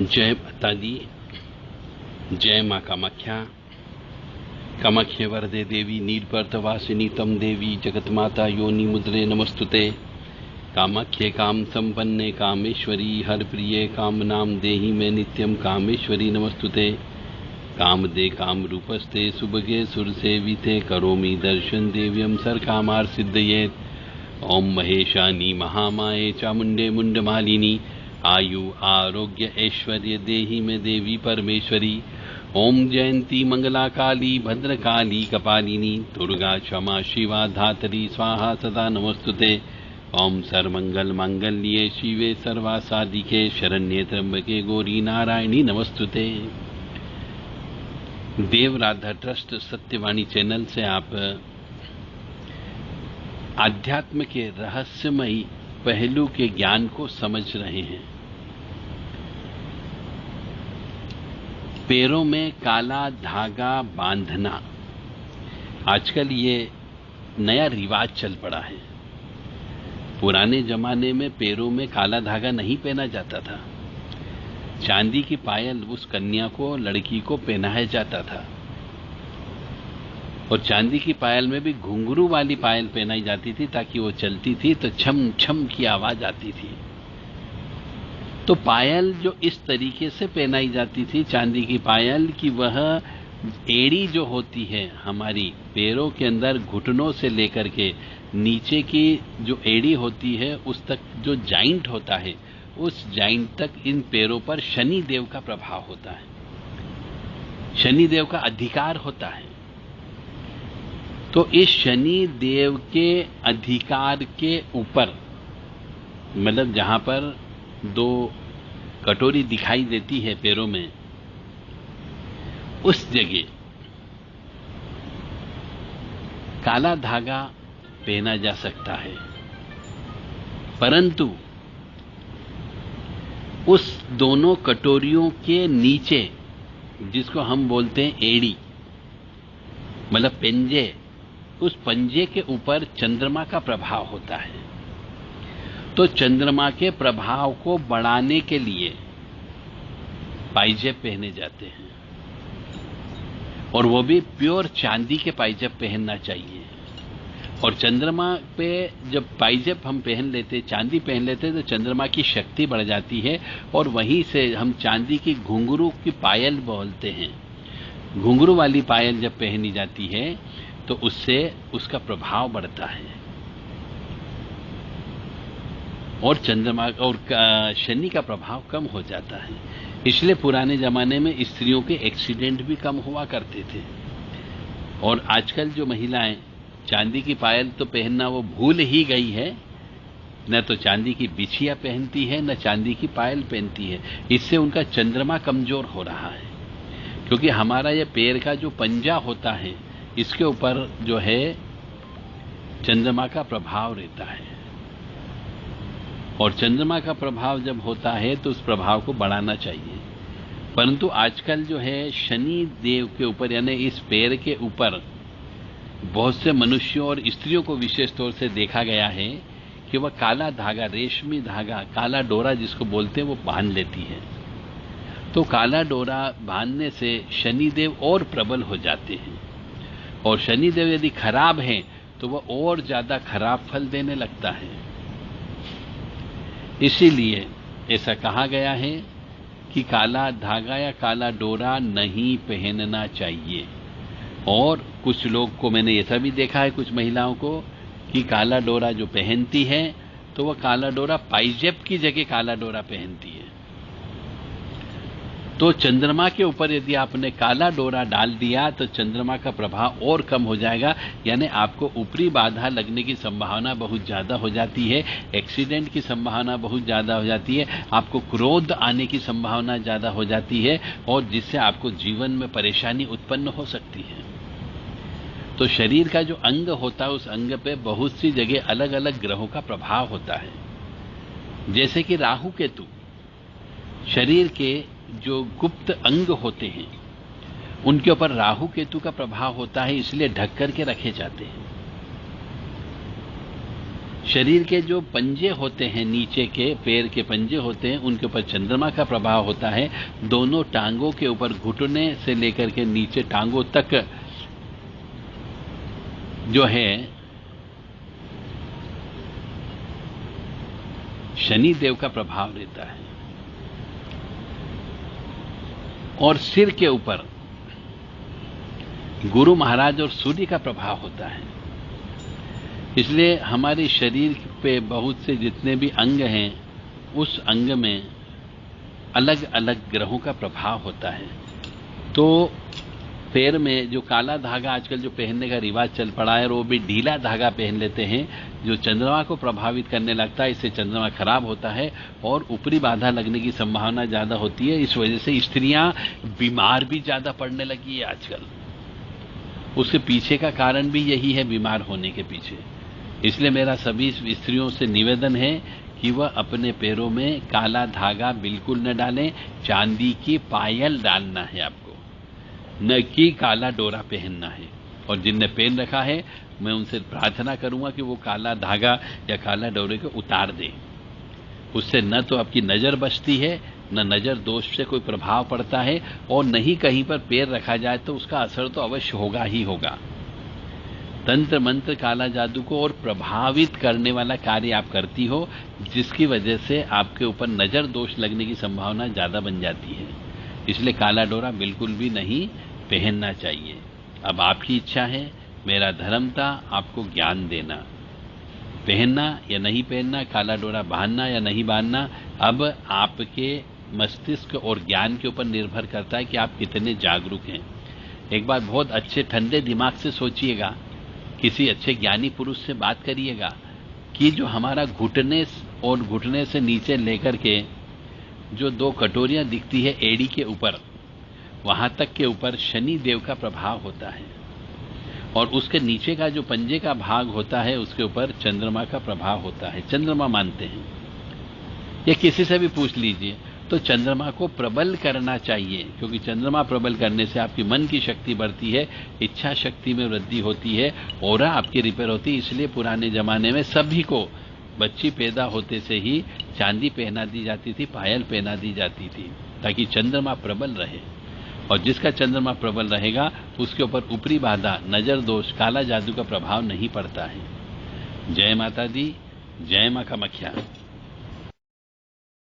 जय माता दी। जय माँ कामाख्या। कामाख्य वरदे देवी नीलपर्तवासिनी तम देवी जगतमाता योनि मुद्रे नमस्तुते। कामाख्ये काम संपन्ने कामेश्वरी हर प्रिये काम नाम देहि में नित्यम कामेश्वरी नमस्तुते। काम दे काम रूपस्ते सुभगे सुर सेविते करोमि दर्शन देव्यम सर कामार सिद्धयेत। ओम महेशानी महामाये चामुंडे मुंडमालिनी आयु आरोग्य ऐश्वर्य देहि में देवी परमेश्वरी। ओम जयंती मंगला काली भद्रकाली कपालिनी दुर्गा क्षमा शिवा धात्री स्वाहा सदा नमस्तुते। ओम सर्वमंगल मांगल्ये शिवे सर्वासाधिके शरण्ये त्र्यंबके गौरी नारायणी नमस्तुते। देव राधा ट्रस्ट सत्यवाणी चैनल से आप आध्यात्म के रहस्यमयी पहलू के ज्ञान को समझ रहे हैं। पैरों में काला धागा बांधना आजकल ये नया रिवाज चल पड़ा है। पुराने जमाने में पैरों में काला धागा नहीं पहना जाता था। चांदी की पायल उस कन्या को, लड़की को पहनाया जाता था और चांदी की पायल में भी घुंघरू वाली पायल पहनाई जाती थी ताकि वो चलती थी तो छम छम की आवाज आती थी। तो पायल जो इस तरीके से पहनाई जाती थी चांदी की पायल कि वह एड़ी जो होती है हमारी पैरों के अंदर घुटनों से लेकर के नीचे की जो एड़ी होती है उस तक जो जॉइंट होता है उस जॉइंट तक इन पैरों पर शनि देव का प्रभाव होता है, शनि देव का अधिकार होता है। तो इस शनि देव के अधिकार के ऊपर मतलब जहां पर दो कटोरी दिखाई देती है पैरों में उस जगह काला धागा पहना जा सकता है, परंतु उस दोनों कटोरियों के नीचे जिसको हम बोलते हैं एड़ी मतलब पंजे, उस पंजे के ऊपर चंद्रमा का प्रभाव होता है। तो चंद्रमा के प्रभाव को बढ़ाने के लिए पाइजेब पहने जाते हैं और वो भी प्योर चांदी के पाइजेब पहनना चाहिए। और चंद्रमा पे जब पाइजेब हम पहन लेते, चांदी पहन लेते तो चंद्रमा की शक्ति बढ़ जाती है और वहीं से हम चांदी की घुंघरू की पायल बोलते हैं। घुंघरू वाली पायल जब पहनी जाती है तो उससे उसका प्रभाव बढ़ता है और चंद्रमा और शनि का प्रभाव कम हो जाता है। इसलिए पुराने जमाने में स्त्रियों के एक्सीडेंट भी कम हुआ करते थे। और आजकल जो महिलाएं चांदी की पायल तो पहनना वो भूल ही गई है, न तो चांदी की बिछिया पहनती है न चांदी की पायल पहनती है। इससे उनका चंद्रमा कमजोर हो रहा है क्योंकि हमारा ये पैर का जो पंजा होता है इसके ऊपर जो है चंद्रमा का प्रभाव रहता है और चंद्रमा का प्रभाव जब होता है तो उस प्रभाव को बढ़ाना चाहिए। परंतु आजकल जो है शनि देव के ऊपर यानी इस पैर के ऊपर बहुत से मनुष्यों और स्त्रियों को विशेष तौर से देखा गया है कि वह काला धागा, रेशमी धागा, काला डोरा जिसको बोलते हैं वो बांध लेती है। तो काला डोरा बांधने से शनिदेव और प्रबल हो जाते हैं और शनिदेव यदि खराब है तो वह और ज्यादा खराब फल देने लगता है। इसीलिए ऐसा कहा गया है कि काला धागा या काला डोरा नहीं पहनना चाहिए। और कुछ लोग को मैंने ऐसा भी देखा है, कुछ महिलाओं को, कि काला डोरा जो पहनती है तो वह काला डोरा पाइजेब की जगह काला डोरा पहनती है। तो चंद्रमा के ऊपर यदि आपने काला डोरा डाल दिया तो चंद्रमा का प्रभाव और कम हो जाएगा, यानी आपको ऊपरी बाधा लगने की संभावना बहुत ज्यादा हो जाती है, एक्सीडेंट की संभावना बहुत ज्यादा हो जाती है, आपको क्रोध आने की संभावना ज्यादा हो जाती है और जिससे आपको जीवन में परेशानी उत्पन्न हो सकती है। तो शरीर का जो अंग होता है उस अंग पे बहुत सी जगह अलग अलग ग्रहों का प्रभाव होता है। जैसे कि राहु केतु शरीर के जो गुप्त अंग होते हैं उनके ऊपर राहु केतु का प्रभाव होता है, इसलिए ढक करके रखे जाते हैं। शरीर के जो पंजे होते हैं, नीचे के पैर के पंजे होते हैं, उनके ऊपर चंद्रमा का प्रभाव होता है। दोनों टांगों के ऊपर, घुटने से लेकर के नीचे टांगों तक जो है शनि देव का प्रभाव रहता है। और सिर के ऊपर गुरु महाराज और सूर्य का प्रभाव होता है। इसलिए हमारे शरीर पे बहुत से जितने भी अंग हैं, उस अंग में अलग अलग ग्रहों का प्रभाव होता है। तो पैर में जो काला धागा आजकल जो पहनने का रिवाज चल पड़ा है, वो भी ढीला धागा पहन लेते हैं, जो चंद्रमा को प्रभावित करने लगता है। इससे चंद्रमा खराब होता है और ऊपरी बाधा लगने की संभावना ज्यादा होती है। इस वजह से स्त्रियां बीमार भी ज्यादा पड़ने लगी है आजकल। उसके पीछे का कारण भी यही है, बीमार होने के पीछे। इसलिए मेरा सभी स्त्रियों से निवेदन है कि वह अपने पैरों में काला धागा बिल्कुल न डालें। चांदी की पायल डालना है आपको, न कि काला डोरा पहनना है। और जिनने पहन रखा है, मैं उनसे प्रार्थना करूंगा कि वो काला धागा या काला डोरे को उतार दें। उससे न तो आपकी नजर बचती है, न नजर दोष से कोई प्रभाव पड़ता है, और न ही कहीं पर पैर रखा जाए तो उसका असर तो अवश्य होगा ही होगा। तंत्र मंत्र काला जादू को और प्रभावित करने वाला कार्य आप करती हो, जिसकी वजह से आपके ऊपर नजर दोष लगने की संभावना ज्यादा बन जाती है। इसलिए काला डोरा बिल्कुल भी नहीं पहनना चाहिए। अब आपकी इच्छा है, मेरा धर्म था आपको ज्ञान देना। पहनना या नहीं पहनना, काला डोरा बांधना या नहीं बांधना, अब आपके मस्तिष्क और ज्ञान के ऊपर निर्भर करता है कि आप कितने जागरूक हैं। एक बार बहुत अच्छे ठंडे दिमाग से सोचिएगा, किसी अच्छे ज्ञानी पुरुष से बात करिएगा कि जो हमारा घुटने और घुटने से नीचे लेकर के जो दो कटोरियां दिखती है एड़ी के ऊपर, वहां तक के ऊपर शनि देव का प्रभाव होता है। और उसके नीचे का जो पंजे का भाग होता है, उसके ऊपर चंद्रमा का प्रभाव होता है। चंद्रमा मानते हैं, या किसी से भी पूछ लीजिए, तो चंद्रमा को प्रबल करना चाहिए, क्योंकि चंद्रमा प्रबल करने से आपकी मन की शक्ति बढ़ती है, इच्छा शक्ति में वृद्धि होती है, ऑरा आपकी रिपेयर होती है। इसलिए पुराने जमाने में सभी को बच्ची पैदा होते से ही चांदी पहना दी जाती थी, पायल पहना दी जाती थी, ताकि चंद्रमा प्रबल रहे। और जिसका चंद्रमा प्रबल रहेगा, उसके ऊपर ऊपरी बाधा, नजर दोष, काला जादू का प्रभाव नहीं पड़ता है। जय माता दी, जय मां कामाख्या।